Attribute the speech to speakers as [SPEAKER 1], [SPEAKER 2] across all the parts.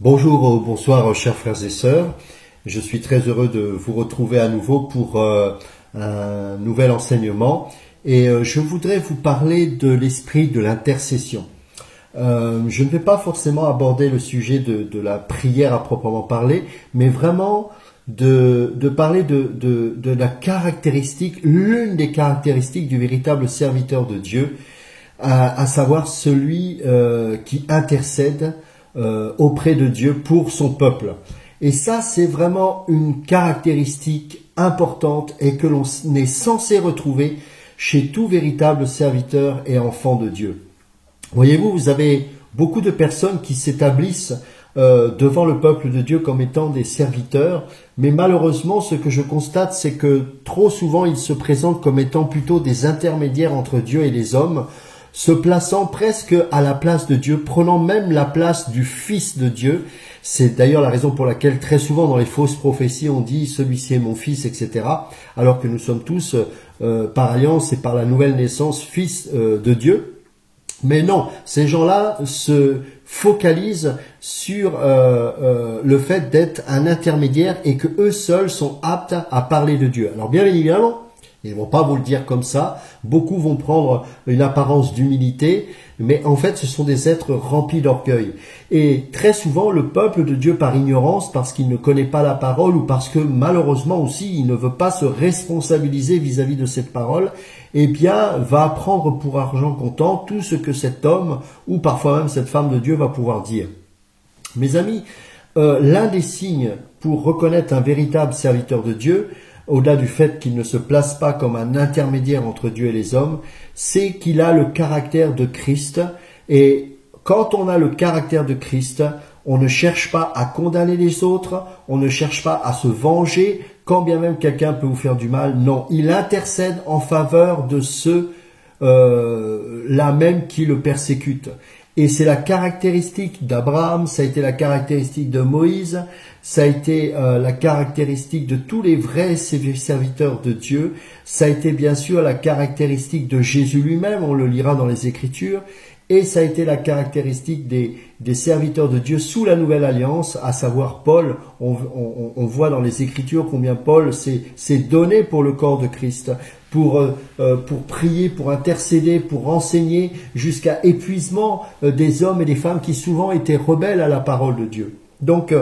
[SPEAKER 1] Bonjour, bonsoir chers frères et sœurs. Je suis très heureux de vous retrouver à nouveau pour un nouvel enseignement et je voudrais vous parler de l'esprit de l'intercession. Je ne vais pas forcément aborder le sujet de la prière à proprement parler, mais vraiment de parler de la caractéristique, l'une des caractéristiques du véritable serviteur de Dieu, à savoir celui qui intercède auprès de Dieu pour son peuple. Et ça, c'est vraiment une caractéristique importante et que l'on est censé retrouver chez tout véritable serviteur et enfant de Dieu. Voyez-vous, vous avez beaucoup de personnes qui s'établissent devant le peuple de Dieu comme étant des serviteurs, mais malheureusement, ce que je constate, c'est que trop souvent, ils se présentent comme étant plutôt des intermédiaires entre Dieu et les hommes, se plaçant presque à la place de Dieu, prenant même la place du Fils de Dieu. C'est d'ailleurs la raison pour laquelle très souvent dans les fausses prophéties on dit « celui-ci est mon fils », etc. Alors que nous sommes tous par alliance et par la nouvelle naissance fils de Dieu. Mais non, ces gens-là se focalisent sur le fait d'être un intermédiaire et que eux seuls sont aptes à parler de Dieu. Alors bien évidemment, ils ne vont pas vous le dire comme ça. Beaucoup vont prendre une apparence d'humilité, mais en fait, ce sont des êtres remplis d'orgueil. Et très souvent, le peuple de Dieu, par ignorance, parce qu'il ne connaît pas la parole, ou parce que malheureusement aussi, il ne veut pas se responsabiliser vis-à-vis de cette parole, eh bien, va prendre pour argent comptant tout ce que cet homme, ou parfois même cette femme de Dieu, va pouvoir dire. Mes amis, l'un des signes pour reconnaître un véritable serviteur de Dieu, au-delà du fait qu'il ne se place pas comme un intermédiaire entre Dieu et les hommes, c'est qu'il a le caractère de Christ. Et quand on a le caractère de Christ, on ne cherche pas à condamner les autres, on ne cherche pas à se venger, quand bien même quelqu'un peut vous faire du mal. Non, il intercède en faveur de ceux-là même qui le persécutent. Et c'est la caractéristique d'Abraham, ça a été la caractéristique de Moïse, ça a été la caractéristique de tous les vrais serviteurs de Dieu, ça a été bien sûr la caractéristique de Jésus lui-même, on le lira dans les Écritures, et ça a été la caractéristique des serviteurs de Dieu sous la Nouvelle Alliance, à savoir Paul. On voit dans les Écritures combien Paul s'est donné pour le corps de Christ, pour prier, pour intercéder, pour enseigner jusqu'à épuisement des hommes et des femmes qui souvent étaient rebelles à la parole de Dieu. Donc,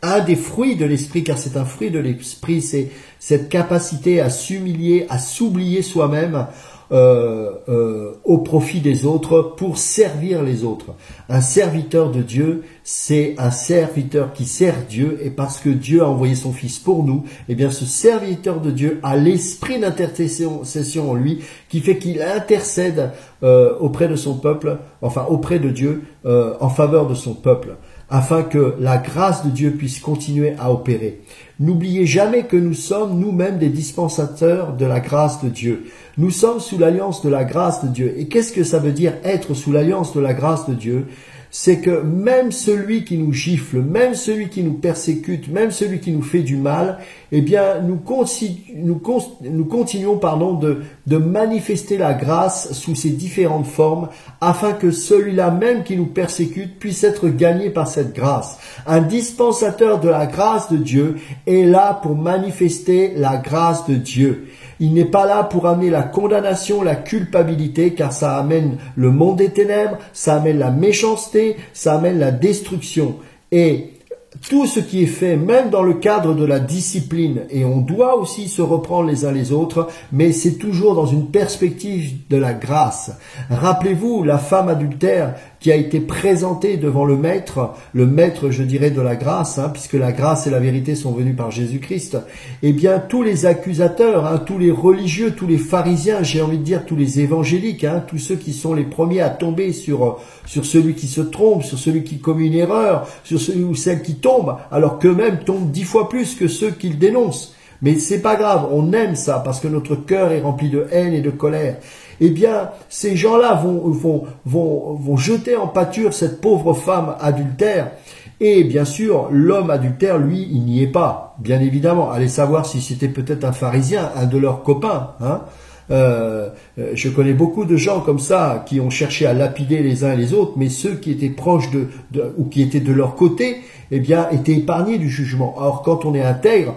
[SPEAKER 1] un des fruits de l'esprit, car c'est un fruit de l'esprit, c'est cette capacité à s'humilier, à s'oublier soi-même au profit des autres pour servir les autres. Un serviteur de Dieu, c'est un serviteur qui sert Dieu, et parce que Dieu a envoyé son Fils pour nous, eh bien ce serviteur de Dieu a l'esprit d'intercession en lui qui fait qu'il intercède auprès de son peuple, enfin auprès de Dieu en faveur de son peuple, afin que la grâce de Dieu puisse continuer à opérer. N'oubliez jamais que nous sommes nous-mêmes des dispensateurs de la grâce de Dieu. Nous sommes sous l'alliance de la grâce de Dieu. Et qu'est-ce que ça veut dire être sous l'alliance de la grâce de Dieu? C'est que même celui qui nous gifle, même celui qui nous persécute, même celui qui nous fait du mal, eh bien, nous continuons de manifester la grâce sous ses différentes formes, afin que celui-là même qui nous persécute puisse être gagné par cette grâce. Un dispensateur de la grâce de Dieu est là pour manifester la grâce de Dieu. Il n'est pas là pour amener la condamnation, la culpabilité, car ça amène le monde des ténèbres, ça amène la méchanceté, ça amène la destruction. Et tout ce qui est fait, même dans le cadre de la discipline, et on doit aussi se reprendre les uns les autres, mais c'est toujours dans une perspective de la grâce. Rappelez-vous, la femme adultère qui a été présentée devant le maître, je dirais, de la grâce, puisque la grâce et la vérité sont venues par Jésus-Christ, eh bien, tous les accusateurs, tous les religieux, tous les pharisiens, j'ai envie de dire tous les évangéliques, tous ceux qui sont les premiers à tomber sur celui qui se trompe, sur celui qui commet une erreur, sur celui ou celle qui tombe, alors qu'eux-mêmes tombent 10 fois plus que ceux qu'ils dénoncent. Mais c'est pas grave, on aime ça parce que notre cœur est rempli de haine et de colère. Eh bien, ces gens-là vont jeter en pâture cette pauvre femme adultère. Et bien sûr, l'homme adultère, lui, il n'y est pas. Bien évidemment, allez savoir si c'était peut-être un pharisien, un de leurs copains. Je connais beaucoup de gens comme ça qui ont cherché à lapider les uns et les autres, mais ceux qui étaient proches ou qui étaient de leur côté, eh bien, étaient épargnés du jugement. Or, quand on est intègre,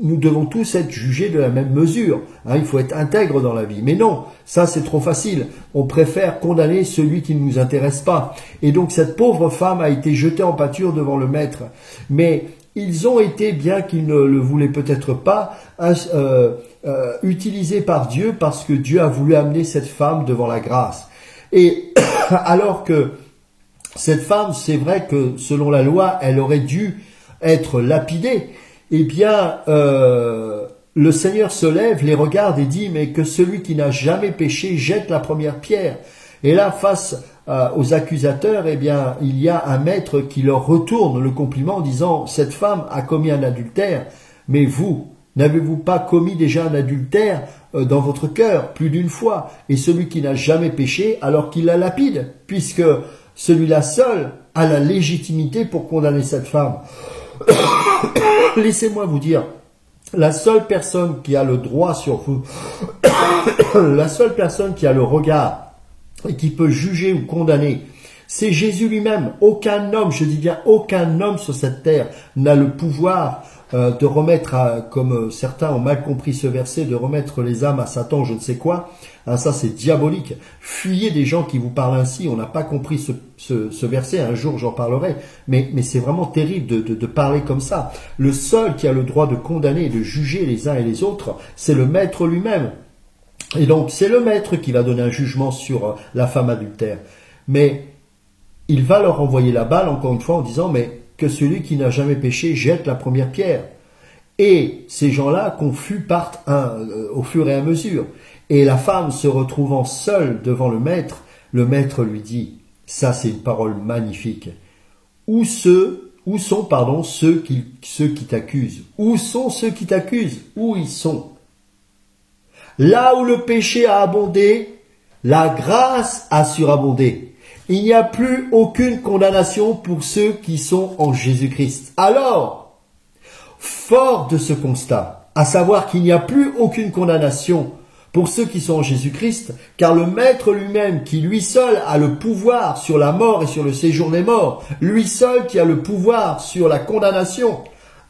[SPEAKER 1] nous devons tous être jugés de la même mesure. Hein, il faut être intègre dans la vie. Mais non, ça c'est trop facile. On préfère condamner celui qui ne nous intéresse pas. Et donc cette pauvre femme a été jetée en pâture devant le maître. Mais ils ont été, bien qu'ils ne le voulaient peut-être pas, utilisés par Dieu parce que Dieu a voulu amener cette femme devant la grâce. Et alors que cette femme, c'est vrai que selon la loi, elle aurait dû être lapidée. Eh bien, le Seigneur se lève, les regarde et dit, mais que celui qui n'a jamais péché jette la première pierre. Et là, face aux accusateurs, eh bien, il y a un maître qui leur retourne le compliment en disant, cette femme a commis un adultère, mais vous, n'avez-vous pas commis déjà un adultère dans votre cœur plus d'une fois? Et celui qui n'a jamais péché, alors qu'il la lapide, puisque celui-là seul a la légitimité pour condamner cette femme. Laissez-moi vous dire, la seule personne qui a le droit sur vous, la seule personne qui a le regard et qui peut juger ou condamner, c'est Jésus lui-même. Aucun homme, je dis bien aucun homme sur cette terre n'a le pouvoir de remettre, comme certains ont mal compris ce verset, de remettre les âmes à Satan, je ne sais quoi. Hein, ça c'est diabolique. Fuyez des gens qui vous parlent ainsi. On n'a pas compris ce verset. Un jour j'en parlerai. Mais c'est vraiment terrible de parler comme ça. Le seul qui a le droit de condamner et de juger les uns et les autres, c'est le maître lui-même. Et donc c'est le maître qui va donner un jugement sur la femme adultère. Mais il va leur envoyer la balle encore une fois en disant, mais que celui qui n'a jamais péché jette la première pierre. Et ces gens-là, confus, partent au fur et à mesure. Et la femme, se retrouvant seule devant le maître lui dit, ça c'est une parole magnifique, où sont ceux qui t'accusent? Où sont ceux qui t'accusent? Où ils sont? Là où le péché a abondé, la grâce a surabondé. Il n'y a plus aucune condamnation pour ceux qui sont en Jésus-Christ. Alors, fort de ce constat, à savoir qu'il n'y a plus aucune condamnation pour ceux qui sont en Jésus-Christ, car le Maître lui-même, qui lui seul a le pouvoir sur la mort et sur le séjour des morts, lui seul qui a le pouvoir sur la condamnation,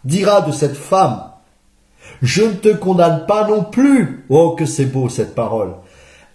[SPEAKER 1] dira de cette femme, « Je ne te condamne pas non plus. » Oh, que c'est beau cette parole.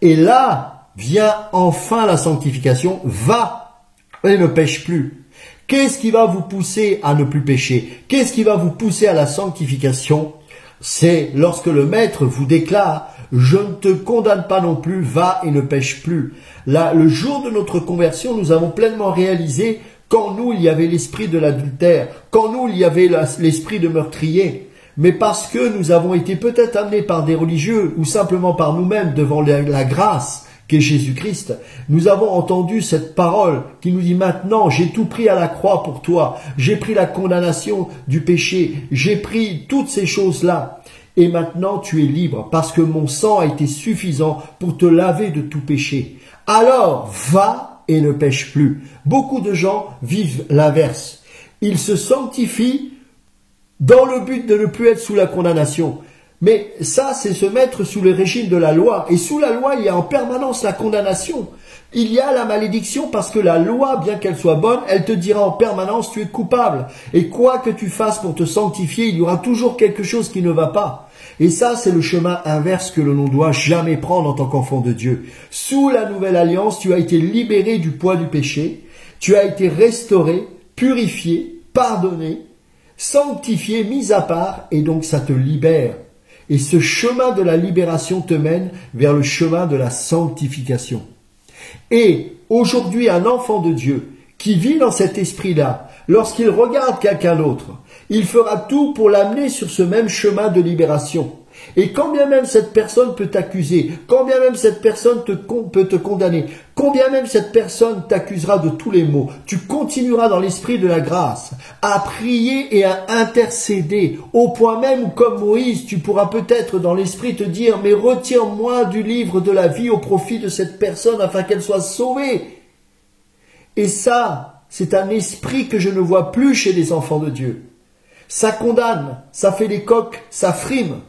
[SPEAKER 1] Et là, vient enfin la sanctification, va et ne pêche plus. Qu'est-ce qui va vous pousser à ne plus pécher? Qu'est-ce qui va vous pousser à la sanctification? C'est lorsque le Maître vous déclare, je ne te condamne pas non plus, va et ne pêche plus. Là, le jour de notre conversion, nous avons pleinement réalisé qu'en nous, il y avait l'esprit de l'adultère, qu'en nous, il y avait l'esprit de meurtrier. Mais parce que nous avons été peut-être amenés par des religieux ou simplement par nous-mêmes devant la grâce, qu'est Jésus-Christ, nous avons entendu cette parole qui nous dit maintenant, j'ai tout pris à la croix pour toi, j'ai pris la condamnation du péché, j'ai pris toutes ces choses-là, et maintenant tu es libre parce que mon sang a été suffisant pour te laver de tout péché. Alors va et ne pêche plus. Beaucoup de gens vivent l'inverse. Ils se sanctifient dans le but de ne plus être sous la condamnation. Mais ça, c'est se mettre sous le régime de la loi. Et sous la loi, il y a en permanence la condamnation. Il y a la malédiction parce que la loi, bien qu'elle soit bonne, elle te dira en permanence tu es coupable. Et quoi que tu fasses pour te sanctifier, il y aura toujours quelque chose qui ne va pas. Et ça, c'est le chemin inverse que l'on ne doit jamais prendre en tant qu'enfant de Dieu. Sous la nouvelle alliance, tu as été libéré du poids du péché. Tu as été restauré, purifié, pardonné, sanctifié, mis à part. Et donc, ça te libère. Et ce chemin de la libération te mène vers le chemin de la sanctification. Et aujourd'hui, un enfant de Dieu qui vit dans cet esprit-là, lorsqu'il regarde quelqu'un d'autre, il fera tout pour l'amener sur ce même chemin de libération. Et quand bien même cette personne peut t'accuser, quand bien même cette personne peut te condamner, quand bien même cette personne t'accusera de tous les maux, tu continueras dans l'esprit de la grâce à prier et à intercéder, au point même où, comme Moïse, tu pourras peut-être dans l'esprit te dire « Mais retire-moi du livre de la vie au profit de cette personne afin qu'elle soit sauvée. » Et ça, c'est un esprit que je ne vois plus chez les enfants de Dieu. Ça condamne, ça fait des coqs, ça frime.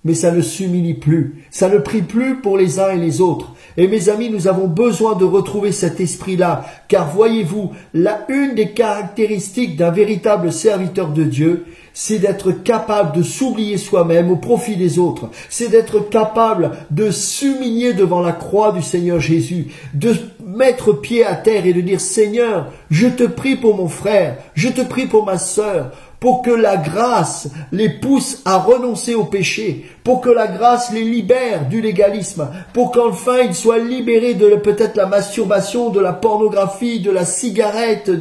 [SPEAKER 1] mais ça ne s'humilie plus, ça ne prie plus pour les uns et les autres. Et mes amis, nous avons besoin de retrouver cet esprit-là, car voyez-vous, une des caractéristiques d'un véritable serviteur de Dieu, c'est d'être capable de s'oublier soi-même au profit des autres. C'est d'être capable de s'humilier devant la croix du Seigneur Jésus, de mettre pied à terre et de dire « Seigneur, je te prie pour mon frère, je te prie pour ma sœur ». Pour que la grâce les pousse à renoncer au péché, pour que la grâce les libère du légalisme, pour qu'enfin ils soient libérés de peut-être la masturbation, de la pornographie, de la cigarette,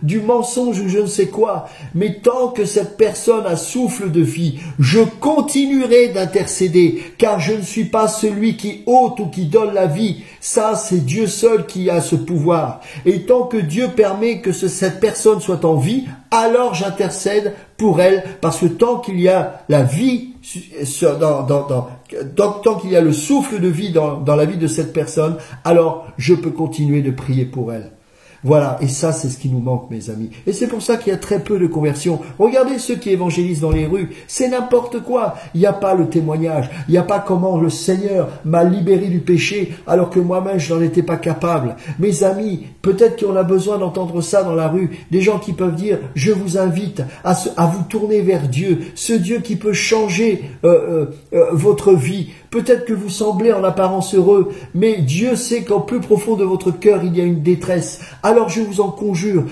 [SPEAKER 1] du mensonge ou je ne sais quoi. Mais tant que cette personne a souffle de vie, je continuerai d'intercéder, car je ne suis pas celui qui ôte ou qui donne la vie. Ça, c'est Dieu seul qui a ce pouvoir. Et tant que Dieu permet que cette personne soit en vie, alors j'intercède pour elle, parce que tant qu'il y a la vie, tant qu'il y a le souffle de vie dans la vie de cette personne, alors je peux continuer de prier pour elle. Voilà, et ça c'est ce qui nous manque mes amis. Et c'est pour ça qu'il y a très peu de conversions. Regardez ceux qui évangélisent dans les rues, c'est n'importe quoi. Il n'y a pas le témoignage, il n'y a pas comment le Seigneur m'a libéré du péché alors que moi-même je n'en étais pas capable. Mes amis, peut-être qu'on a besoin d'entendre ça dans la rue, des gens qui peuvent dire « Je vous invite à vous tourner vers Dieu, ce Dieu qui peut changer votre vie ». Peut-être que vous semblez en apparence heureux, mais Dieu sait qu'en plus profond de votre cœur, il y a une détresse. Alors je vous en conjure,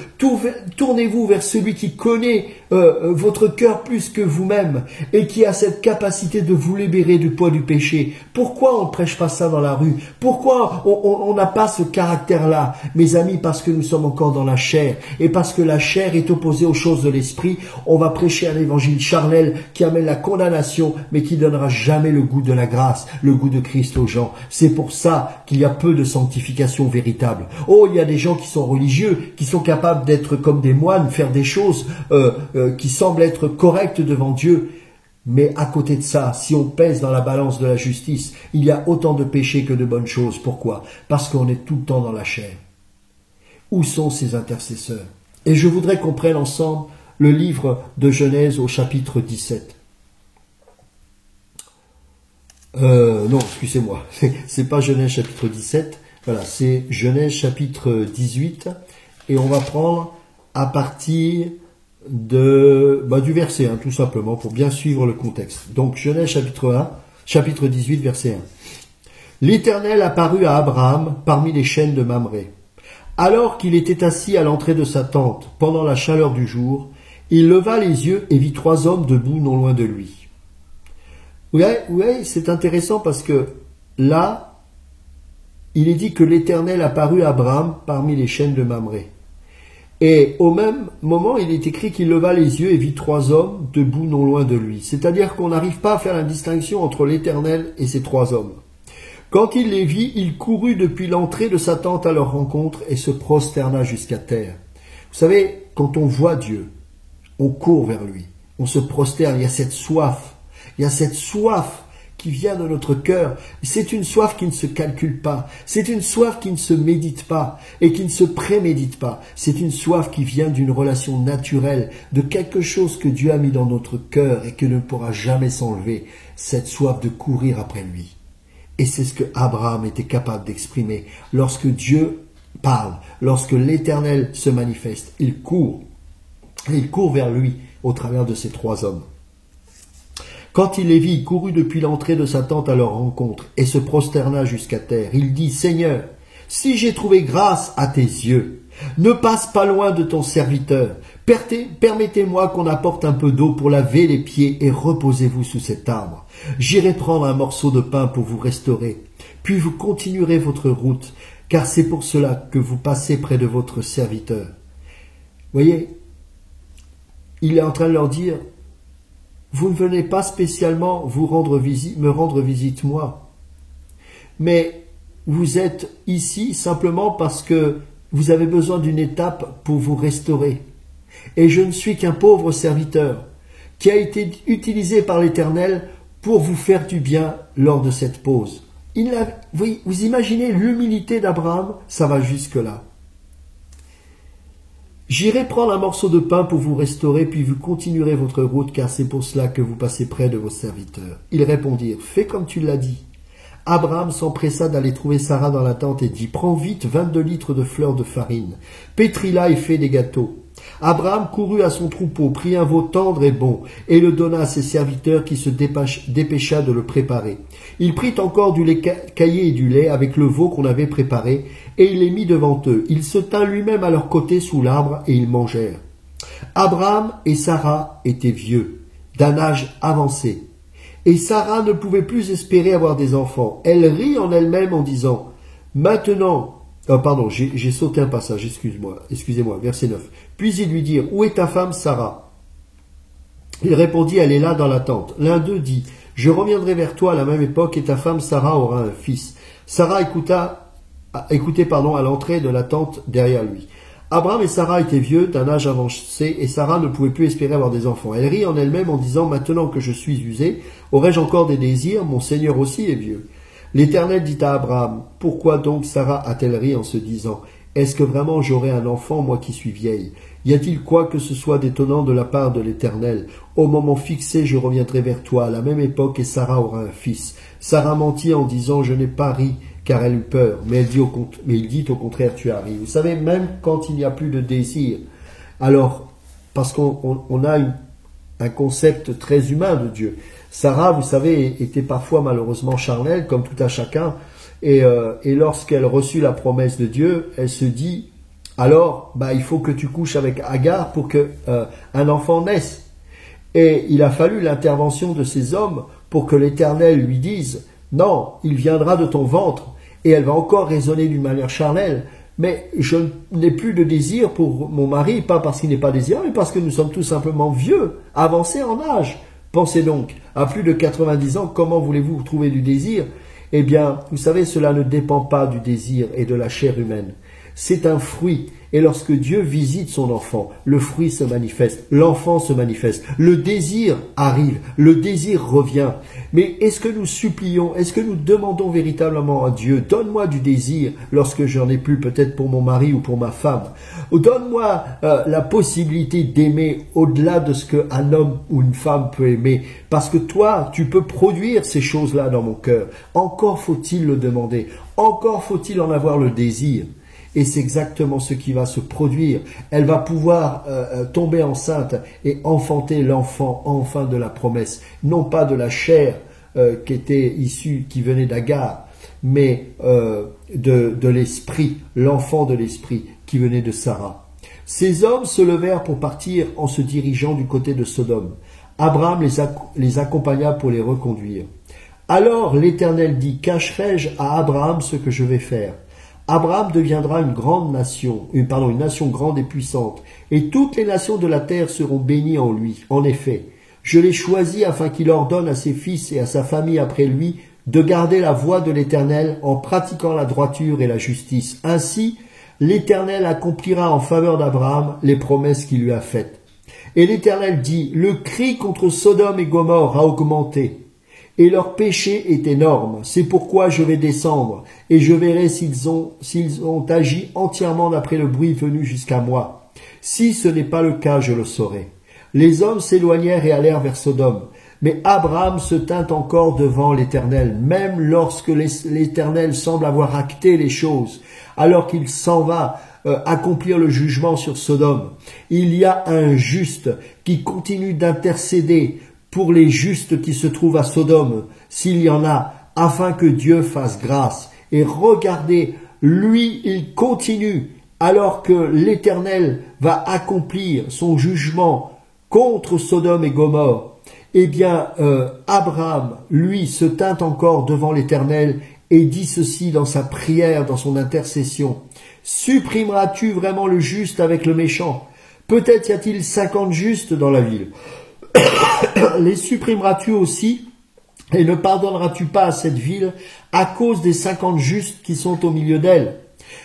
[SPEAKER 1] tournez-vous vers celui qui connaît votre cœur plus que vous-même et qui a cette capacité de vous libérer du poids du péché. Pourquoi on ne prêche pas ça dans la rue? Pourquoi on n'a pas ce caractère-là? Mes amis, parce que nous sommes encore dans la chair et parce que la chair est opposée aux choses de l'esprit, on va prêcher un évangile charnel qui amène la condamnation mais qui donnera jamais le goût de la grâce, le goût de Christ aux gens. C'est pour ça qu'il y a peu de sanctification véritable. Oh, il y a des gens qui sont religieux, qui sont capables d'être comme des moines, faire des choses qui semblent être correctes devant Dieu. Mais à côté de ça, si on pèse dans la balance de la justice, il y a autant de péchés que de bonnes choses. Pourquoi? Parce qu'on est tout le temps dans la chair. Où sont ces intercesseurs? Et je voudrais qu'on prenne ensemble le livre de Genèse au chapitre 17. Non, excusez-moi, c'est pas Genèse chapitre 17, voilà, c'est Genèse chapitre 18, et on va prendre à partir du verset 1, tout simplement, pour bien suivre le contexte. Donc, Genèse chapitre 18, verset 1. L'Éternel apparut à Abraham parmi les chênes de Mamré. Alors qu'il était assis à l'entrée de sa tente, pendant la chaleur du jour, il leva les yeux et vit 3 hommes debout non loin de lui. Oui, c'est intéressant parce que là, il est dit que l'Éternel apparut à Abraham parmi les chênes de Mamré. Et au même moment, il est écrit qu'il leva les yeux et vit 3 hommes debout non loin de lui. C'est-à-dire qu'on n'arrive pas à faire la distinction entre l'Éternel et ces 3 hommes. Quand il les vit, il courut depuis l'entrée de sa tente à leur rencontre et se prosterna jusqu'à terre. Vous savez, quand on voit Dieu, on court vers lui, on se prosterne, il y a cette soif. Il y a cette soif qui vient de notre cœur. C'est une soif qui ne se calcule pas. C'est une soif qui ne se médite pas et qui ne se prémédite pas. C'est une soif qui vient d'une relation naturelle, de quelque chose que Dieu a mis dans notre cœur et que ne pourra jamais s'enlever. Cette soif de courir après lui. Et c'est ce que Abraham était capable d'exprimer. Lorsque Dieu parle, lorsque l'Éternel se manifeste, il court. Il court vers lui au travers de ces 3 hommes. Quand il les vit, il courut depuis l'entrée de sa tente à leur rencontre et se prosterna jusqu'à terre. Il dit, « Seigneur, si j'ai trouvé grâce à tes yeux, ne passe pas loin de ton serviteur. Permettez-moi qu'on apporte un peu d'eau pour laver les pieds et reposez-vous sous cet arbre. J'irai prendre un morceau de pain pour vous restaurer. Puis vous continuerez votre route, car c'est pour cela que vous passez près de votre serviteur. » Voyez, il est en train de leur dire, vous ne venez pas spécialement me rendre visite moi, mais vous êtes ici simplement parce que vous avez besoin d'une étape pour vous restaurer. Et je ne suis qu'un pauvre serviteur qui a été utilisé par l'Éternel pour vous faire du bien lors de cette pause. Vous imaginez l'humilité d'Abraham? Ça va jusque-là. J'irai prendre un morceau de pain pour vous restaurer, puis vous continuerez votre route, car c'est pour cela que vous passez près de vos serviteurs. » Ils répondirent, « Fais comme tu l'as dit. » Abraham s'empressa d'aller trouver Sarah dans la tente et dit, « Prends vite 22 litres de fleurs de farine, pétris-la et fais des gâteaux. » Abraham courut à son troupeau, prit un veau tendre et bon, et le donna à ses serviteurs qui se dépêcha de le préparer. Il prit encore du lait caillé et du lait avec le veau qu'on avait préparé, et il les mit devant eux. Il se tint lui-même à leur côté sous l'arbre, et ils mangèrent. Abraham et Sarah étaient vieux, d'un âge avancé, et Sarah ne pouvait plus espérer avoir des enfants. Elle rit en elle-même en disant, « Maintenant, j'ai sauté un passage, excusez-moi, verset 9. Puis ils lui dirent, « Où est ta femme Sarah ?» Il répondit, « Elle est là dans la tente. » L'un d'eux dit, « Je reviendrai vers toi à la même époque et ta femme Sarah aura un fils. » Sarah écoutait à l'entrée de la tente derrière lui. Abraham et Sarah étaient vieux, d'un âge avancé, et Sarah ne pouvait plus espérer avoir des enfants. Elle rit en elle-même en disant, « Maintenant que je suis usée, aurais-je encore des désirs? Mon Seigneur aussi est vieux. » L'Éternel dit à Abraham, « Pourquoi donc Sarah a-t-elle ri en se disant, « Est-ce que vraiment j'aurai un enfant, moi qui suis vieille? Y a-t-il quoi que ce soit d'étonnant de la part de l'Éternel? Au moment fixé, je reviendrai vers toi à la même époque et Sarah aura un fils. » Sarah mentit en disant, « Je n'ai pas ri, car elle eut peur. » Mais il dit au contraire, « Tu as ri. » Vous savez, même quand il n'y a plus de désir, alors, parce qu'on a un concept très humain de Dieu. Sarah, vous savez, était parfois malheureusement charnelle, comme tout à chacun, et lorsqu'elle reçut la promesse de Dieu, elle se dit, alors, il faut que tu couches avec Agar pour que un enfant naisse. Et il a fallu l'intervention de ces hommes pour que l'Éternel lui dise, non, il viendra de ton ventre, et elle va encore raisonner d'une manière charnelle, mais je n'ai plus de désir pour mon mari, pas parce qu'il n'est pas désirant, mais parce que nous sommes tout simplement vieux, avancés en âge. Pensez donc, à plus de 90 ans, comment voulez-vous trouver du désir? Eh bien, vous savez, cela ne dépend pas du désir et de la chair humaine. C'est un fruit. Et lorsque Dieu visite son enfant, le fruit se manifeste, l'enfant se manifeste, le désir arrive, le désir revient. Mais est-ce que nous supplions, est-ce que nous demandons véritablement à Dieu, donne-moi du désir lorsque j'en ai plus, peut-être pour mon mari ou pour ma femme, ou donne-moi la possibilité d'aimer au-delà de ce qu'un homme ou une femme peut aimer, parce que toi, tu peux produire ces choses-là dans mon cœur. Encore faut-il le demander, encore faut-il en avoir le désir. Et c'est exactement ce qui va se produire. Elle va pouvoir tomber enceinte et enfanter l'enfant enfin de la promesse. Non pas de la chair qui était issue, qui venait d'Agar, mais de l'esprit, l'enfant de l'esprit qui venait de Sarah. Ces hommes se levèrent pour partir en se dirigeant du côté de Sodome. Abraham les accompagna pour les reconduire. Alors l'Éternel dit, cacherai-je à Abraham ce que je vais faire? Abraham deviendra une nation grande et puissante, et toutes les nations de la terre seront bénies en lui. En effet, je l'ai choisi afin qu'il ordonne à ses fils et à sa famille après lui de garder la voie de l'Éternel en pratiquant la droiture et la justice. Ainsi, l'Éternel accomplira en faveur d'Abraham les promesses qu'il lui a faites. Et l'Éternel dit, le cri contre Sodome et Gomorrhe a augmenté. Et leur péché est énorme. C'est pourquoi je vais descendre, et je verrai s'ils ont agi entièrement d'après le bruit venu jusqu'à moi. Si ce n'est pas le cas, je le saurai. Les hommes s'éloignèrent et allèrent vers Sodome. Mais Abraham se tint encore devant l'Éternel, même lorsque l'Éternel semble avoir acté les choses, alors qu'il s'en va accomplir le jugement sur Sodome. Il y a un juste qui continue d'intercéder pour les justes qui se trouvent à Sodome, s'il y en a, afin que Dieu fasse grâce. Et regardez, lui, il continue, alors que l'Éternel va accomplir son jugement contre Sodome et Gomorrhe. Eh bien, Abraham, lui, se tint encore devant l'Éternel et dit ceci dans sa prière, dans son intercession. Supprimeras-tu vraiment le juste avec le méchant? Peut-être y a-t-il 50 justes dans la ville. Les supprimeras-tu aussi et ne pardonneras-tu pas à cette ville à cause des 50 justes qui sont au milieu d'elle?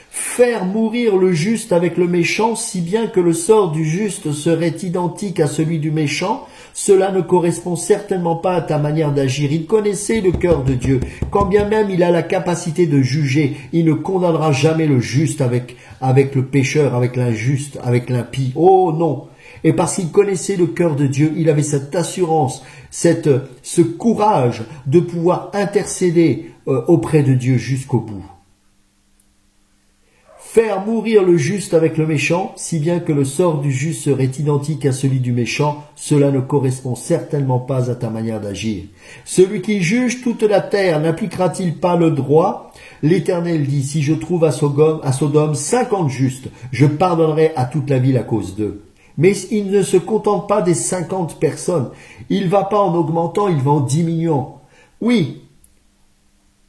[SPEAKER 1] Faire mourir le juste avec le méchant, si bien que le sort du juste serait identique à celui du méchant, cela ne correspond certainement pas à ta manière d'agir. Il connaissait le cœur de Dieu. Quand bien même il a la capacité de juger, il ne condamnera jamais le juste avec le pécheur, avec l'injuste, avec l'impie. Oh non! Et parce qu'il connaissait le cœur de Dieu, il avait cette assurance, ce courage de pouvoir intercéder auprès de Dieu jusqu'au bout. Faire mourir le juste avec le méchant, si bien que le sort du juste serait identique à celui du méchant, cela ne correspond certainement pas à ta manière d'agir. Celui qui juge toute la terre n'appliquera-t-il pas le droit? L'Éternel dit, si je trouve à Sodome 50 justes, je pardonnerai à toute la ville à cause d'eux. Mais il ne se contente pas des 50 personnes. Il va pas en augmentant, il va en diminuant. Oui,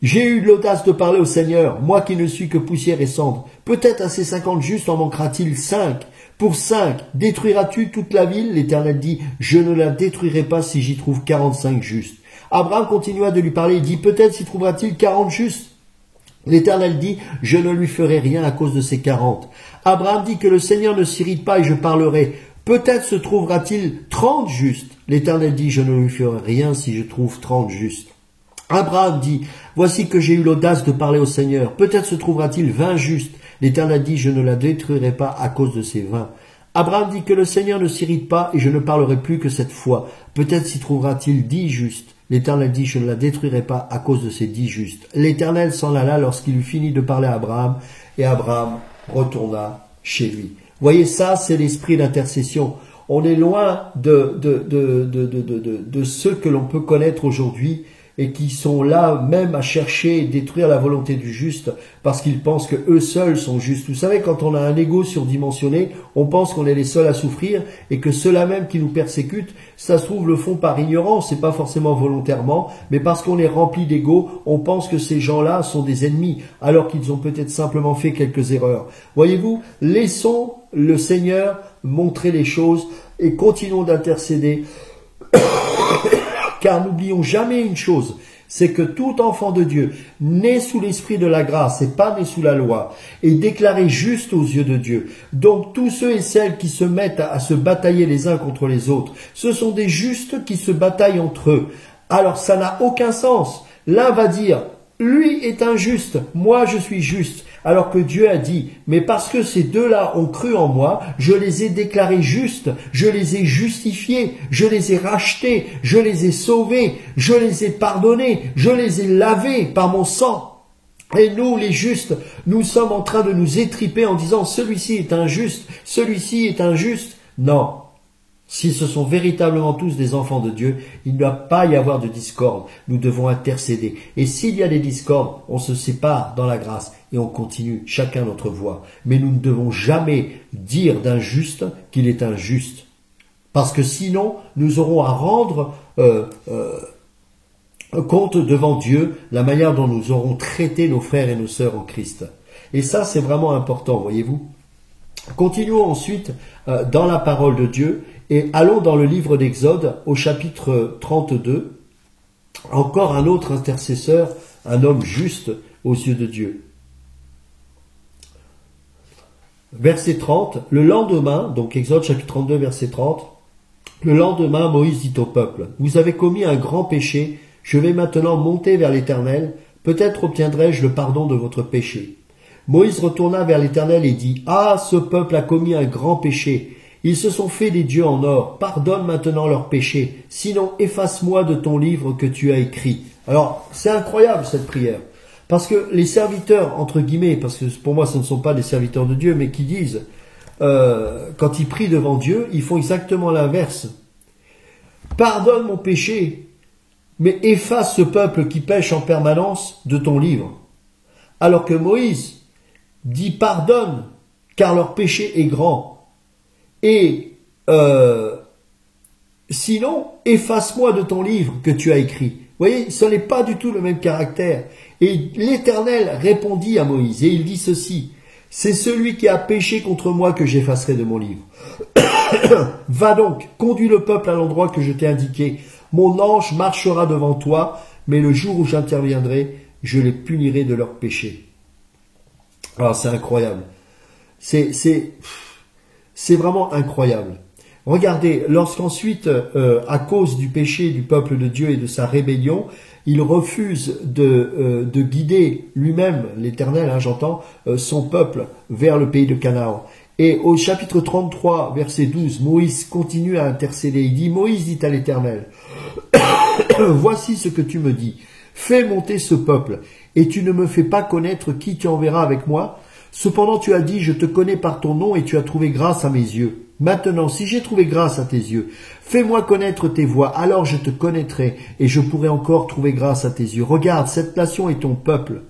[SPEAKER 1] j'ai eu l'audace de parler au Seigneur, moi qui ne suis que poussière et cendre. Peut-être à ces 50 justes en manquera-t-il 5. Pour 5, détruiras-tu toute la ville? L'Éternel dit, je ne la détruirai pas si j'y trouve 45 justes. Abraham continua de lui parler, il dit, peut-être s'y trouvera-t-il 40 justes. L'Éternel dit, je ne lui ferai rien à cause de ces 40. Abraham dit que le Seigneur ne s'irrite pas et je parlerai. Peut-être se trouvera-t-il 30 justes. L'Éternel dit, je ne lui ferai rien si je trouve 30 justes. Abraham dit, voici que j'ai eu l'audace de parler au Seigneur. Peut-être se trouvera-t-il 20 justes. L'Éternel dit, je ne la détruirai pas à cause de ces 20. Abraham dit que le Seigneur ne s'irrite pas et je ne parlerai plus que cette fois. Peut-être s'y trouvera-t-il 10 justes. L'Éternel dit, je ne la détruirai pas à cause de ces 10 justes. L'Éternel s'en alla lorsqu'il eut fini de parler à Abraham, et Abraham retourna chez lui. Voyez, ça, c'est l'esprit d'intercession. On est loin de ceux que l'on peut connaître aujourd'hui et qui sont là même à chercher et détruire la volonté du juste parce qu'ils pensent que eux seuls sont justes. Vous savez, quand on a un ego surdimensionné, on pense qu'on est les seuls à souffrir et que ceux-là même qui nous persécutent, ça se trouve le font par ignorance, c'est pas forcément volontairement, mais parce qu'on est rempli d'ego, on pense que ces gens-là sont des ennemis alors qu'ils ont peut-être simplement fait quelques erreurs. Voyez-vous, laissons le Seigneur montrer les choses et continuons d'intercéder. Car n'oublions jamais une chose, c'est que tout enfant de Dieu, né sous l'esprit de la grâce et pas né sous la loi, est déclaré juste aux yeux de Dieu. Donc tous ceux et celles qui se mettent à se batailler les uns contre les autres, ce sont des justes qui se bataillent entre eux. Alors ça n'a aucun sens. L'un va dire, lui est injuste, moi je suis juste. Alors que Dieu a dit, mais parce que ces deux-là ont cru en moi, je les ai déclarés justes, je les ai justifiés, je les ai rachetés, je les ai sauvés, je les ai pardonnés, je les ai lavés par mon sang. Et nous, les justes, nous sommes en train de nous étriper en disant, celui-ci est injuste, celui-ci est injuste. Non. Si ce sont véritablement tous des enfants de Dieu, il ne doit pas y avoir de discorde. Nous devons intercéder. Et s'il y a des discordes, on se sépare dans la grâce et on continue chacun notre voie. Mais nous ne devons jamais dire d'un juste qu'il est injuste. Parce que sinon, nous aurons à rendre compte devant Dieu la manière dont nous aurons traité nos frères et nos sœurs en Christ. Et ça, c'est vraiment important, voyez-vous. Continuons ensuite dans la parole de Dieu et allons dans le livre d'Exode au chapitre 32. Encore un autre intercesseur, un homme juste aux yeux de Dieu. Verset 30, le lendemain, donc Exode chapitre 32 verset 30, le lendemain Moïse dit au peuple, vous avez commis un grand péché, je vais maintenant monter vers l'Éternel, peut-être obtiendrai-je le pardon de votre péché. Moïse retourna vers l'Éternel et dit, ah, ce peuple a commis un grand péché. Ils se sont fait des dieux en or. Pardonne maintenant leurs péchés. Sinon, efface-moi de ton livre que tu as écrit. Alors, c'est incroyable cette prière. Parce que les serviteurs, entre guillemets, parce que pour moi ce ne sont pas des serviteurs de Dieu, mais qui disent, quand ils prient devant Dieu, ils font exactement l'inverse. Pardonne mon péché, mais efface ce peuple qui pêche en permanence de ton livre. Alors que Moïse dit pardonne, car leur péché est grand. Et sinon, efface-moi de ton livre que tu as écrit. Vous voyez, ce n'est pas du tout le même caractère. Et l'Éternel répondit à Moïse, et il dit ceci, c'est celui qui a péché contre moi que j'effacerai de mon livre. Va donc, conduis le peuple à l'endroit que je t'ai indiqué. Mon ange marchera devant toi, mais le jour où j'interviendrai, je les punirai de leurs péchés. Ah, c'est incroyable. C'est vraiment incroyable. Regardez, lorsqu'ensuite, à cause du péché du peuple de Dieu et de sa rébellion, il refuse de guider lui-même, l'Éternel, j'entends, son peuple vers le pays de Canaan. Et au chapitre 33, verset 12, Moïse continue à intercéder. Il dit, Moïse dit à l'Éternel, voici ce que tu me dis. Fais monter ce peuple, et tu ne me fais pas connaître qui tu enverras avec moi. Cependant tu as dit, je te connais par ton nom, et tu as trouvé grâce à mes yeux. Maintenant, si j'ai trouvé grâce à tes yeux, fais-moi connaître tes voies, alors je te connaîtrai, et je pourrai encore trouver grâce à tes yeux. Regarde, cette nation est ton peuple.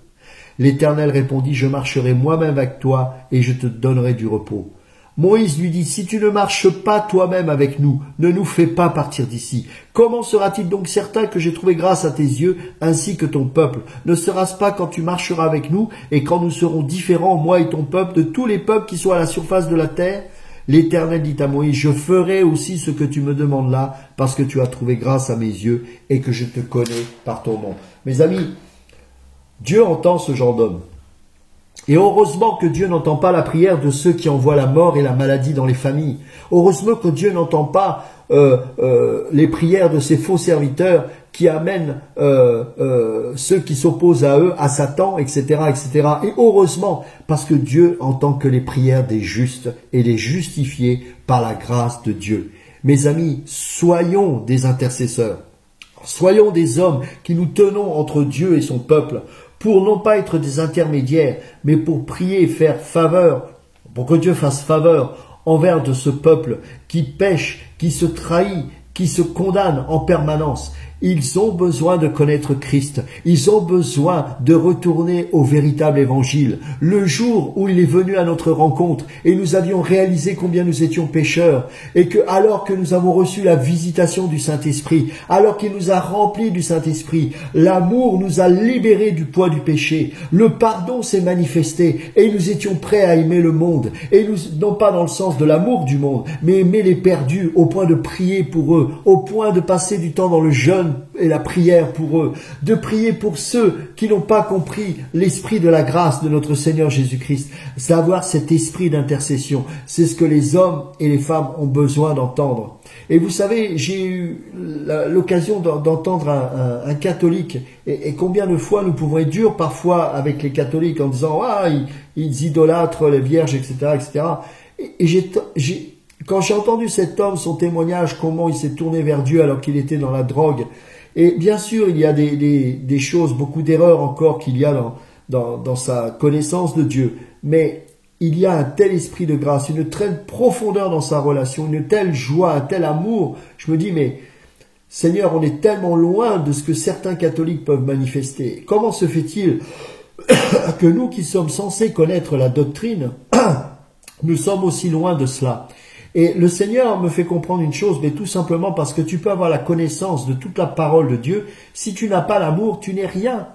[SPEAKER 1] L'Éternel répondit, je marcherai moi-même avec toi, et je te donnerai du repos. Moïse lui dit, si tu ne marches pas toi-même avec nous, ne nous fais pas partir d'ici. Comment sera-t-il donc certain que j'ai trouvé grâce à tes yeux, ainsi que ton peuple? Ne sera-ce pas quand tu marcheras avec nous, et quand nous serons différents, moi et ton peuple, de tous les peuples qui sont à la surface de la terre? L'Éternel dit à Moïse, je ferai aussi ce que tu me demandes là, parce que tu as trouvé grâce à mes yeux, et que je te connais par ton nom. Mes amis, Dieu entend ce genre d'homme. Et heureusement que Dieu n'entend pas la prière de ceux qui envoient la mort et la maladie dans les familles. Heureusement que Dieu n'entend pas les prières de ces faux serviteurs qui amènent ceux qui s'opposent à eux, à Satan, etc., etc. Et heureusement, parce que Dieu entend que les prières des justes et les justifiés par la grâce de Dieu. Mes amis, soyons des intercesseurs. Soyons des hommes qui nous tenons entre Dieu et son peuple, pour non pas être des intermédiaires, mais pour prier et faire faveur, pour que Dieu fasse faveur envers de ce peuple qui pêche, qui se trahit, qui se condamne en permanence. Ils ont besoin de connaître Christ. Ils ont besoin de retourner au véritable évangile. Le jour où il est venu à notre rencontre et nous avions réalisé combien nous étions pécheurs et que alors que nous avons reçu la visitation du Saint-Esprit, alors qu'il nous a remplis du Saint-Esprit, l'amour nous a libérés du poids du péché, le pardon s'est manifesté et nous étions prêts à aimer le monde. Et nous, non pas dans le sens de l'amour du monde, mais aimer les perdus au point de prier pour eux, au point de passer du temps dans le jeûne et la prière pour eux, de prier pour ceux qui n'ont pas compris l'esprit de la grâce de notre Seigneur Jésus-Christ, d'avoir cet esprit d'intercession. C'est ce que les hommes et les femmes ont besoin d'entendre. Et vous savez, j'ai eu l'occasion d'entendre un catholique, et combien de fois nous pouvons être durs parfois avec les catholiques en disant « Ah, ils idolâtrent les vierges, etc. etc. » Et quand j'ai entendu cet homme, son témoignage, comment il s'est tourné vers Dieu alors qu'il était dans la drogue, et bien sûr, il y a des choses, beaucoup d'erreurs encore qu'il y a dans sa connaissance de Dieu, mais il y a un tel esprit de grâce, une telle profondeur dans sa relation, une telle joie, un tel amour. Je me dis, mais Seigneur, on est tellement loin de ce que certains catholiques peuvent manifester. Comment se fait-il que nous qui sommes censés connaître la doctrine, nous sommes aussi loin de cela? Et le Seigneur me fait comprendre une chose, mais tout simplement parce que tu peux avoir la connaissance de toute la parole de Dieu. Si tu n'as pas l'amour, tu n'es rien.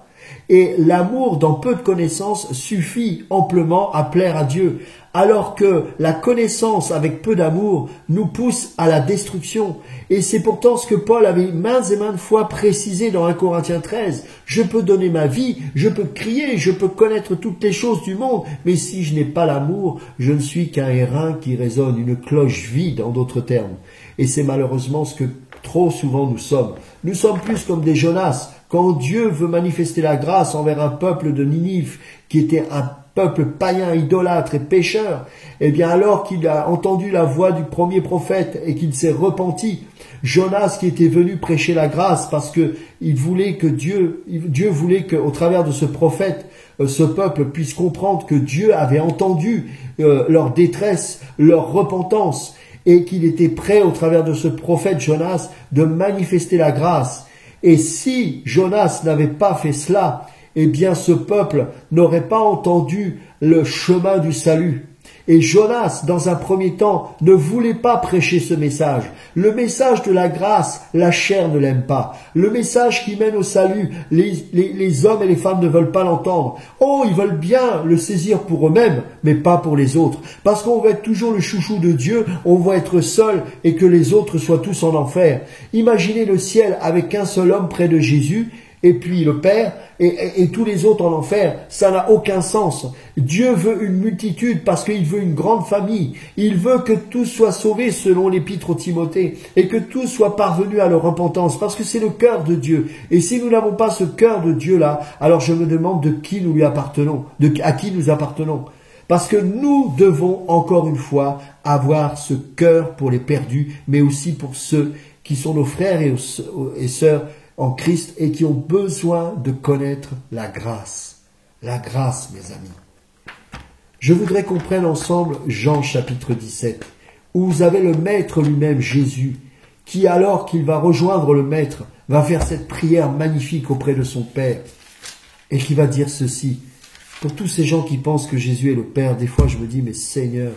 [SPEAKER 1] Et l'amour, dans peu de connaissances, suffit amplement à plaire à Dieu. Alors que la connaissance avec peu d'amour nous pousse à la destruction. Et c'est pourtant ce que Paul avait maintes et maintes fois précisé dans 1 Corinthiens 13. Je peux donner ma vie, je peux crier, je peux connaître toutes les choses du monde, mais si je n'ai pas l'amour, je ne suis qu'un airain qui résonne, une cloche vide en d'autres termes. Et c'est malheureusement ce que trop souvent nous sommes. Nous sommes plus comme des Jonas. Quand Dieu veut manifester la grâce envers un peuple de Ninive qui était un peuple païen, idolâtre et pécheur, eh bien alors qu'il a entendu la voix du premier prophète et qu'il s'est repenti, Jonas qui était venu prêcher la grâce parce que il voulait que Dieu voulait qu'au travers de ce prophète, ce peuple puisse comprendre que Dieu avait entendu leur détresse, leur repentance et qu'il était prêt au travers de ce prophète Jonas de manifester la grâce. Et si Jonas n'avait pas fait cela, eh bien ce peuple n'aurait pas entendu le chemin du salut. Et Jonas, dans un premier temps, ne voulait pas prêcher ce message. Le message de la grâce, la chair ne l'aime pas. Le message qui mène au salut, les hommes et les femmes ne veulent pas l'entendre. Oh, ils veulent bien le saisir pour eux-mêmes, mais pas pour les autres. Parce qu'on va être toujours le chouchou de Dieu, on va être seul et que les autres soient tous en enfer. Imaginez le ciel avec un seul homme près de Jésus, et puis le Père, et tous les autres en enfer. Ça n'a aucun sens. Dieu veut une multitude parce qu'il veut une grande famille. Il veut que tous soient sauvés selon l'épître aux Timothée, et que tous soient parvenus à leur repentance, parce que c'est le cœur de Dieu. Et si nous n'avons pas ce cœur de Dieu-là, alors je me demande de qui nous lui appartenons, à qui nous appartenons. Parce que nous devons, encore une fois, avoir ce cœur pour les perdus, mais aussi pour ceux qui sont nos frères et sœurs en Christ et qui ont besoin de connaître la grâce. La grâce, mes amis. Je voudrais qu'on prenne ensemble Jean chapitre 17, où vous avez le Maître lui-même, Jésus, qui alors qu'il va rejoindre le Maître, va faire cette prière magnifique auprès de son Père, et qui va dire ceci. Pour tous ces gens qui pensent que Jésus est le Père, des fois je me dis, mais Seigneur,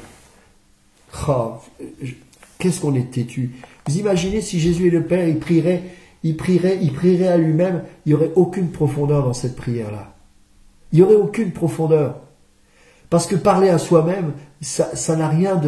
[SPEAKER 1] qu'est-ce qu'on est têtu. Vous imaginez si Jésus est le Père, il prierait à lui-même, il n'y aurait aucune profondeur dans cette prière-là. Il n'y aurait aucune profondeur. Parce que parler à soi-même, ça n'a rien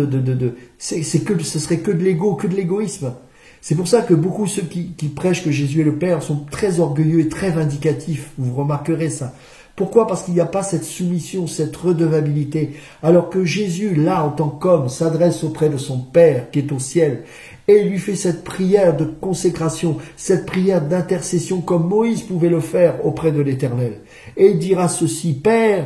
[SPEAKER 1] ce serait que de l'ego, que de l'égoïsme. C'est pour ça que beaucoup ceux qui prêchent que Jésus est le Père sont très orgueilleux et très vindicatifs. Vous remarquerez ça. Pourquoi? Parce qu'il n'y a pas cette soumission, cette redevabilité. Alors que Jésus, là, en tant qu'homme, s'adresse auprès de son Père qui est au ciel et il lui fait cette prière de consécration, cette prière d'intercession comme Moïse pouvait le faire auprès de l'Éternel. Et il dira ceci, Père,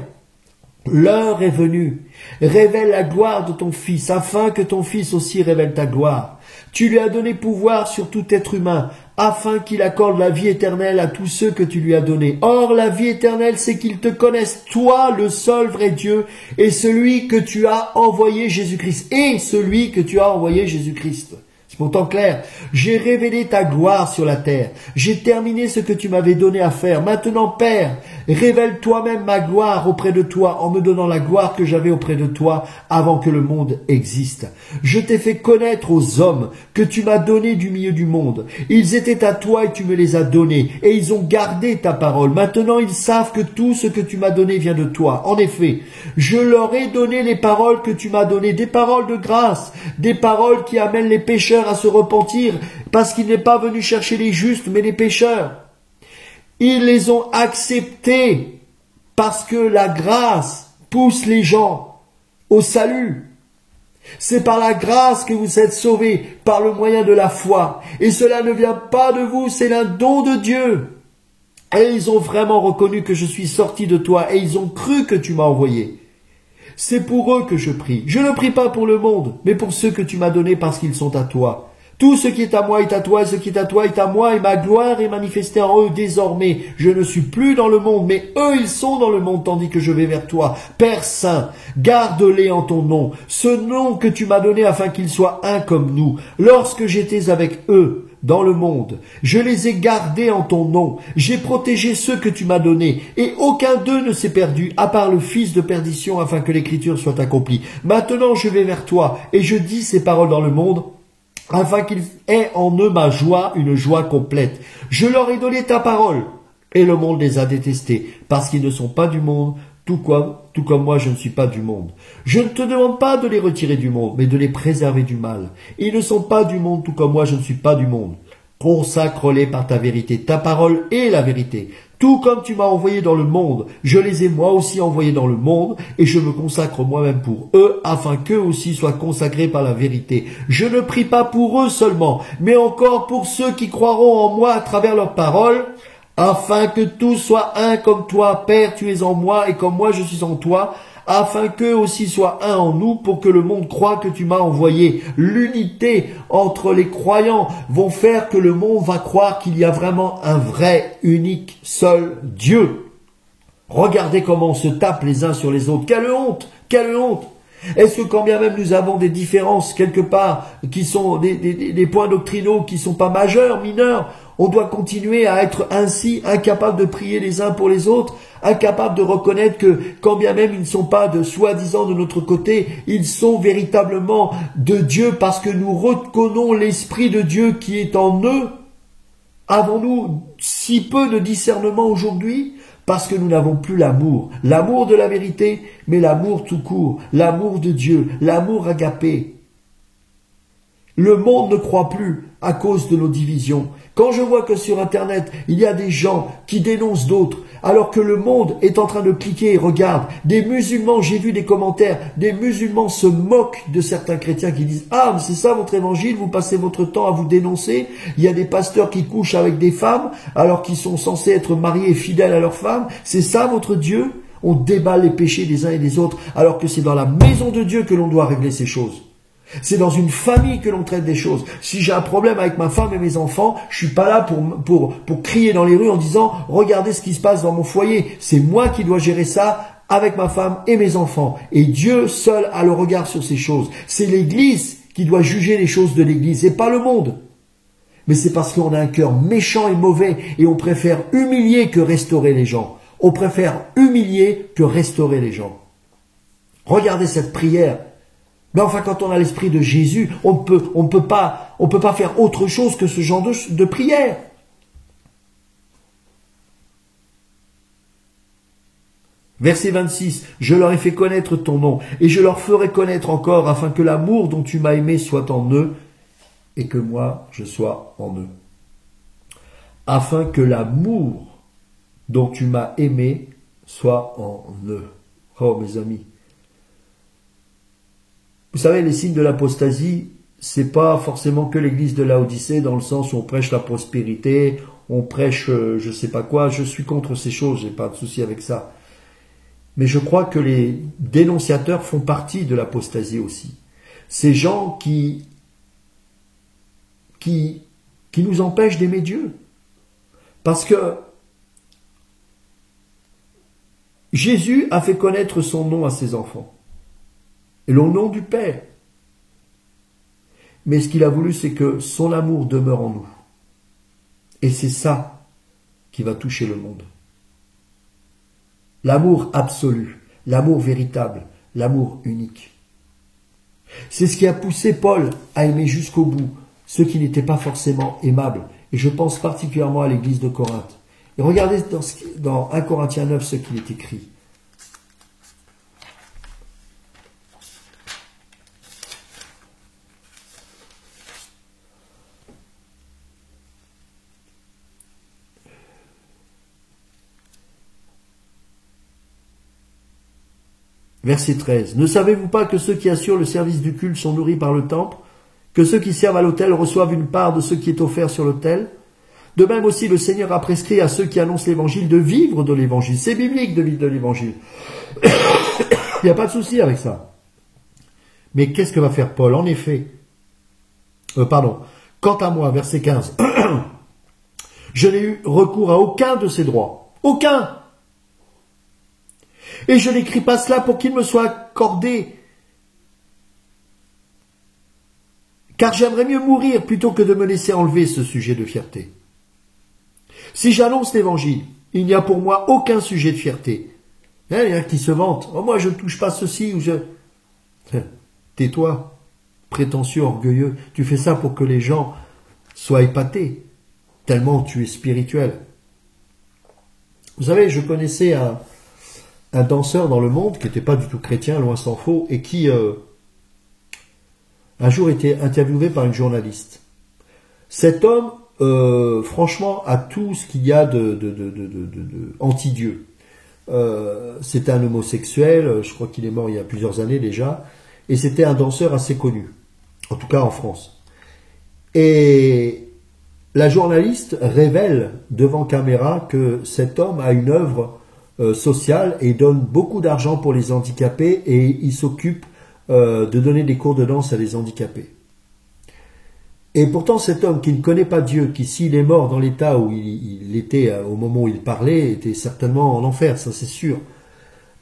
[SPEAKER 1] l'heure est venue, révèle la gloire de ton Fils, afin que ton Fils aussi révèle ta gloire. Tu lui as donné pouvoir sur tout être humain, afin qu'il accorde la vie éternelle à tous ceux que tu lui as donnés. Or, la vie éternelle, c'est qu'ils te connaissent, toi, le seul vrai Dieu, et celui que tu as envoyé Jésus-Christ. Et celui que tu as envoyé Jésus-Christ. C'est pourtant clair. J'ai révélé ta gloire sur la terre. J'ai terminé ce que tu m'avais donné à faire. Maintenant, Père, révèle toi-même ma gloire auprès de toi en me donnant la gloire que j'avais auprès de toi avant que le monde existe. Je t'ai fait connaître aux hommes que tu m'as donnés du milieu du monde. Ils étaient à toi et tu me les as donnés et ils ont gardé ta parole. Maintenant, ils savent que tout ce que tu m'as donné vient de toi. En effet, je leur ai donné les paroles que tu m'as données, des paroles de grâce, des paroles qui amènent les pécheurs à se repentir, parce qu'il n'est pas venu chercher les justes, mais les pécheurs. Ils les ont acceptés, parce que la grâce pousse les gens au salut. C'est par la grâce que vous êtes sauvés, par le moyen de la foi. Et cela ne vient pas de vous, c'est un don de Dieu. Et ils ont vraiment reconnu que je suis sorti de toi, et ils ont cru que tu m'as envoyé. C'est pour eux que je prie. Je ne prie pas pour le monde, mais pour ceux que tu m'as donnés parce qu'ils sont à toi. Tout ce qui est à moi est à toi, et ce qui est à toi est à moi, et ma gloire est manifestée en eux désormais. Je ne suis plus dans le monde, mais eux ils sont dans le monde, tandis que je vais vers toi. Père Saint, garde-les en ton nom, ce nom que tu m'as donné afin qu'ils soient un comme nous. Lorsque j'étais avec eux, dans le monde, je les ai gardés en ton nom, j'ai protégé ceux que tu m'as donnés, et aucun d'eux ne s'est perdu, à part le fils de perdition, afin que l'écriture soit accomplie. Maintenant je vais vers toi, et je dis ces paroles dans le monde, afin qu'ils aient en eux ma joie, une joie complète. Je leur ai donné ta parole, et le monde les a détestés, parce qu'ils ne sont pas du monde, tout comme moi je ne suis pas du monde. Je ne te demande pas de les retirer du monde, mais de les préserver du mal. Ils ne sont pas du monde, tout comme moi je ne suis pas du monde. Consacre-les par ta vérité. Ta parole est la vérité. Tout comme tu m'as envoyé dans le monde, je les ai moi aussi envoyés dans le monde, et je me consacre moi-même pour eux, afin qu'eux aussi soient consacrés par la vérité. Je ne prie pas pour eux seulement, mais encore pour ceux qui croiront en moi à travers leurs paroles, afin que tous soient un comme toi, Père, tu es en moi, et comme moi je suis en toi, afin qu'eux aussi soient un en nous, pour que le monde croie que tu m'as envoyé. L'unité entre les croyants vont faire que le monde va croire qu'il y a vraiment un vrai, unique, seul Dieu. Regardez comment on se tape les uns sur les autres. Quelle honte! Quelle honte! Est-ce que quand bien même nous avons des différences quelque part, qui sont des points doctrinaux qui sont pas majeurs, mineurs, on doit continuer à être ainsi, incapables de prier les uns pour les autres, incapables de reconnaître que quand bien même ils ne sont pas de soi-disant de notre côté, ils sont véritablement de Dieu parce que nous reconnaissons l'Esprit de Dieu qui est en eux. Avons-nous si peu de discernement aujourd'hui? Parce que nous n'avons plus l'amour de la vérité, mais l'amour tout court, l'amour de Dieu, l'amour agapé. Le monde ne croit plus à cause de nos divisions. Quand je vois que sur Internet, il y a des gens qui dénoncent d'autres, alors que le monde est en train de cliquer et regarde, des musulmans, j'ai vu des commentaires, des musulmans se moquent de certains chrétiens qui disent « Ah, mais c'est ça votre évangile, vous passez votre temps à vous dénoncer. Il y a des pasteurs qui couchent avec des femmes, alors qu'ils sont censés être mariés et fidèles à leurs femmes. C'est ça votre Dieu ?» On déballe les péchés des uns et des autres, alors que c'est dans la maison de Dieu que l'on doit régler ces choses. C'est dans une famille que l'on traite des choses. Si j'ai un problème avec ma femme et mes enfants, je suis pas là pour crier dans les rues en disant « Regardez ce qui se passe dans mon foyer ». C'est moi qui dois gérer ça avec ma femme et mes enfants. Et Dieu seul a le regard sur ces choses. C'est l'Église qui doit juger les choses de l'Église et pas le monde. Mais c'est parce qu'on a un cœur méchant et mauvais et on préfère humilier que restaurer les gens. On préfère humilier que restaurer les gens. Regardez cette prière. Mais enfin, quand on a l'esprit de Jésus, on peut pas faire autre chose que ce genre de prière. Verset 26, « Je leur ai fait connaître ton nom, et je leur ferai connaître encore, afin que l'amour dont tu m'as aimé soit en eux, et que moi je sois en eux. » Afin que l'amour dont tu m'as aimé soit en eux. Oh mes amis. Vous savez, les signes de l'apostasie, c'est pas forcément que l'église de Laodicée, dans le sens où on prêche la prospérité, on prêche je sais pas quoi. Je suis contre ces choses, j'ai pas de souci avec ça. Mais je crois que les dénonciateurs font partie de l'apostasie aussi. Ces gens qui nous empêchent d'aimer Dieu. Parce que Jésus a fait connaître son nom à ses enfants. Et le nom du Père. Mais ce qu'il a voulu, c'est que son amour demeure en nous. Et c'est ça qui va toucher le monde. L'amour absolu, l'amour véritable, l'amour unique. C'est ce qui a poussé Paul à aimer jusqu'au bout ceux qui n'étaient pas forcément aimables. Et je pense particulièrement à l'église de Corinthe. Et regardez dans 1 Corinthiens 9 ce qu'il est écrit. Verset 13. « Ne savez-vous pas que ceux qui assurent le service du culte sont nourris par le temple, que ceux qui servent à l'autel reçoivent une part de ce qui est offert sur l'autel? De même aussi, le Seigneur a prescrit à ceux qui annoncent l'évangile de vivre de l'évangile. C'est biblique de vivre de l'évangile. Il n'y a pas de souci avec ça. Mais qu'est-ce que va faire Paul? En effet, quant à moi, verset 15, je n'ai eu recours à aucun de ces droits. Aucun! Et je n'écris pas cela pour qu'il me soit accordé. Car j'aimerais mieux mourir plutôt que de me laisser enlever ce sujet de fierté. Si j'annonce l'évangile, il n'y a pour moi aucun sujet de fierté. Il y en a qui se vantent. Oh, moi, je ne touche pas ceci ou je... Tais-toi, prétentieux, orgueilleux. Tu fais ça pour que les gens soient épatés, tellement tu es spirituel. Vous savez, je connaissais un danseur dans le monde qui n'était pas du tout chrétien, loin s'en faut, et qui un jour était interviewé par une journaliste. Cet homme, franchement, a tout ce qu'il y a de anti-Dieu. C'était un homosexuel, je crois qu'il est mort il y a plusieurs années déjà, et c'était un danseur assez connu, en tout cas en France. Et la journaliste révèle devant caméra que cet homme a une œuvre sociale et donne beaucoup d'argent pour les handicapés et il s'occupe de donner des cours de danse à des handicapés. Et pourtant cet homme qui ne connaît pas Dieu, qui s'il est mort dans l'état où il était au moment où il parlait, était certainement en enfer, ça c'est sûr,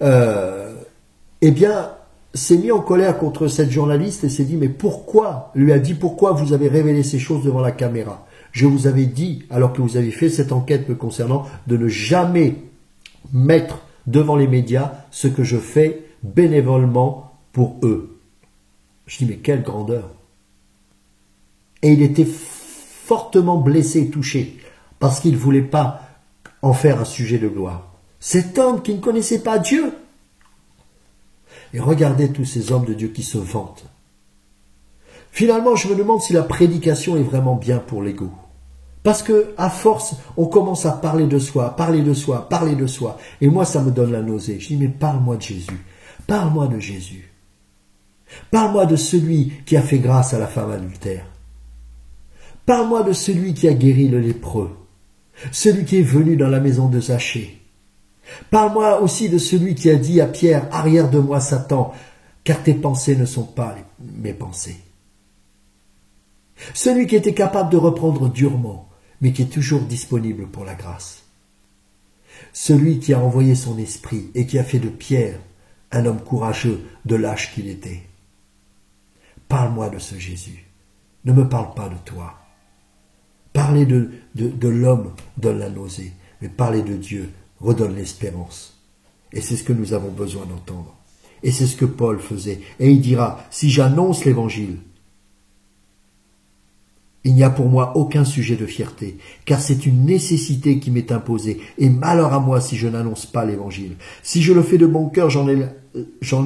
[SPEAKER 1] eh bien s'est mis en colère contre cette journaliste et s'est dit mais pourquoi, lui a dit pourquoi vous avez révélé ces choses devant la caméra? Je vous avais dit, alors que vous avez fait cette enquête me concernant, de ne jamais mettre devant les médias ce que je fais bénévolement pour eux. Je dis mais quelle grandeur! Et il était fortement blessé et touché parce qu'il ne voulait pas en faire un sujet de gloire. Cet homme qui ne connaissait pas Dieu. Et regardez tous ces hommes de Dieu qui se vantent. Finalement, je me demande si la prédication est vraiment bien pour l'ego. Parce que, à force, on commence à parler de soi, parler de soi, parler de soi. Et moi, ça me donne la nausée. Je dis, mais parle-moi de Jésus. Parle-moi de Jésus. Parle-moi de celui qui a fait grâce à la femme adultère. Parle-moi de celui qui a guéri le lépreux. Celui qui est venu dans la maison de Zachée. Parle-moi aussi de celui qui a dit à Pierre, arrière de moi Satan, car tes pensées ne sont pas mes pensées. Celui qui était capable de reprendre durement, mais qui est toujours disponible pour la grâce. Celui qui a envoyé son esprit et qui a fait de Pierre un homme courageux de l'âge qu'il était. Parle-moi de ce Jésus. Ne me parle pas de toi. Parler de l'homme donne la nausée, mais parler de Dieu redonne l'espérance. Et c'est ce que nous avons besoin d'entendre. Et c'est ce que Paul faisait. Et il dira, si j'annonce l'évangile, il n'y a pour moi aucun sujet de fierté, car c'est une nécessité qui m'est imposée, et malheur à moi si je n'annonce pas l'évangile. Si je le fais de bon cœur, j'en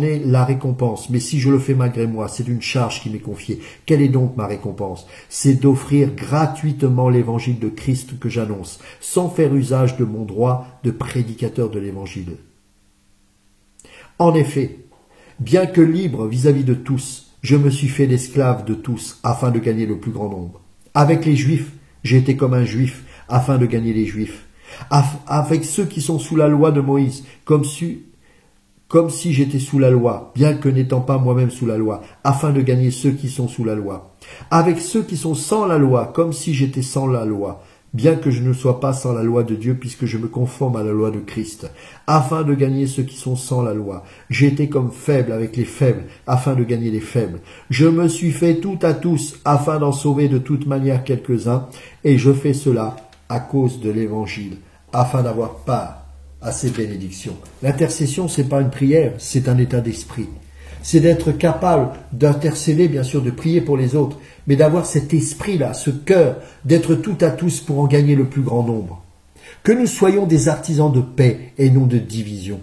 [SPEAKER 1] ai la récompense, mais si je le fais malgré moi, c'est une charge qui m'est confiée. Quelle est donc ma récompense? C'est d'offrir gratuitement l'évangile de Christ que j'annonce, sans faire usage de mon droit de prédicateur de l'évangile. En effet, bien que libre vis-à-vis de tous, je me suis fait l'esclave de tous, afin de gagner le plus grand nombre. Avec les Juifs, j'ai été comme un Juif, afin de gagner les Juifs. Avec ceux qui sont sous la loi de Moïse, comme si j'étais sous la loi, bien que n'étant pas moi-même sous la loi, afin de gagner ceux qui sont sous la loi. Avec ceux qui sont sans la loi, comme si j'étais sans la loi, bien que je ne sois pas sans la loi de Dieu, puisque je me conforme à la loi de Christ, afin de gagner ceux qui sont sans la loi. J'ai été comme faible avec les faibles, afin de gagner les faibles. Je me suis fait tout à tous, afin d'en sauver de toute manière quelques-uns, et je fais cela à cause de l'Évangile, afin d'avoir part à ces bénédictions. L'intercession, c'est pas une prière, c'est un état d'esprit. C'est d'être capable d'intercéder, bien sûr, de prier pour les autres, mais d'avoir cet esprit-là, ce cœur, d'être tout à tous pour en gagner le plus grand nombre. Que nous soyons des artisans de paix et non de division.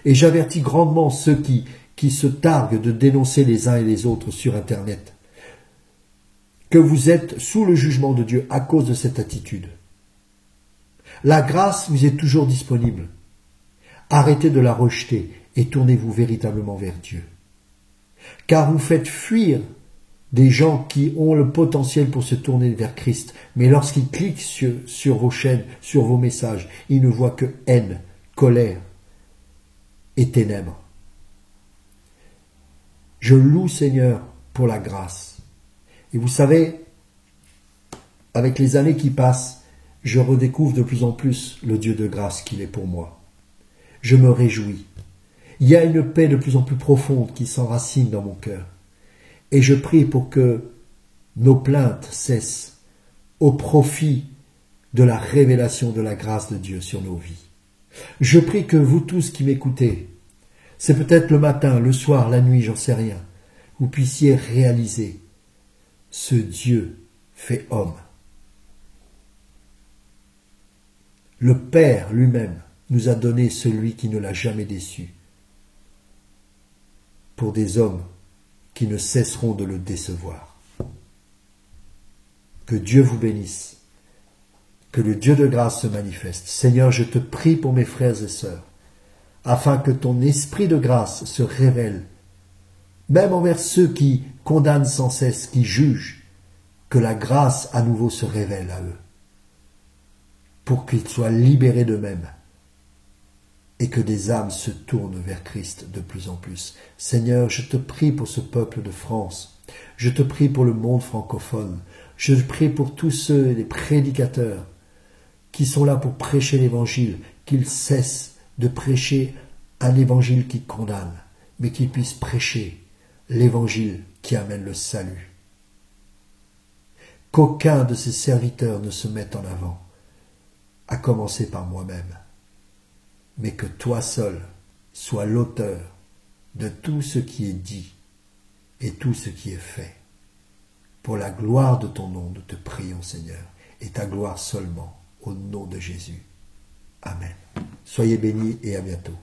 [SPEAKER 1] Et j'avertis grandement ceux qui se targuent de dénoncer les uns et les autres sur Internet, que vous êtes sous le jugement de Dieu à cause de cette attitude. La grâce vous est toujours disponible. Arrêtez de la rejeter et tournez-vous véritablement vers Dieu. Car vous faites fuir des gens qui ont le potentiel pour se tourner vers Christ, mais lorsqu'ils cliquent sur vos chaînes, sur vos messages, ils ne voient que haine, colère et ténèbres. Je loue Seigneur pour la grâce. Et vous savez, avec les années qui passent, je redécouvre de plus en plus le Dieu de grâce qu'il est pour moi. Je me réjouis. Il y a une paix de plus en plus profonde qui s'enracine dans mon cœur. Et je prie pour que nos plaintes cessent au profit de la révélation de la grâce de Dieu sur nos vies. Je prie que vous tous qui m'écoutez, c'est peut-être le matin, le soir, la nuit, j'en sais rien, vous puissiez réaliser ce Dieu fait homme. Le Père lui-même nous a donné celui qui ne l'a jamais déçu, pour des hommes qui ne cesseront de le décevoir. Que Dieu vous bénisse, que le Dieu de grâce se manifeste. Seigneur, je te prie pour mes frères et sœurs, afin que ton esprit de grâce se révèle, même envers ceux qui condamnent sans cesse, qui jugent, que la grâce à nouveau se révèle à eux, pour qu'ils soient libérés d'eux-mêmes, et que des âmes se tournent vers Christ de plus en plus. Seigneur, je te prie pour ce peuple de France. Je te prie pour le monde francophone. Je te prie pour tous ceux, les prédicateurs, qui sont là pour prêcher l'évangile, qu'ils cessent de prêcher un évangile qui condamne, mais qu'ils puissent prêcher l'évangile qui amène le salut. Qu'aucun de ces serviteurs ne se mette en avant, à commencer par moi-même, mais que toi seul sois l'auteur de tout ce qui est dit et tout ce qui est fait. Pour la gloire de ton nom, nous te prions, Seigneur, et ta gloire seulement, au nom de Jésus. Amen. Soyez bénis et à bientôt.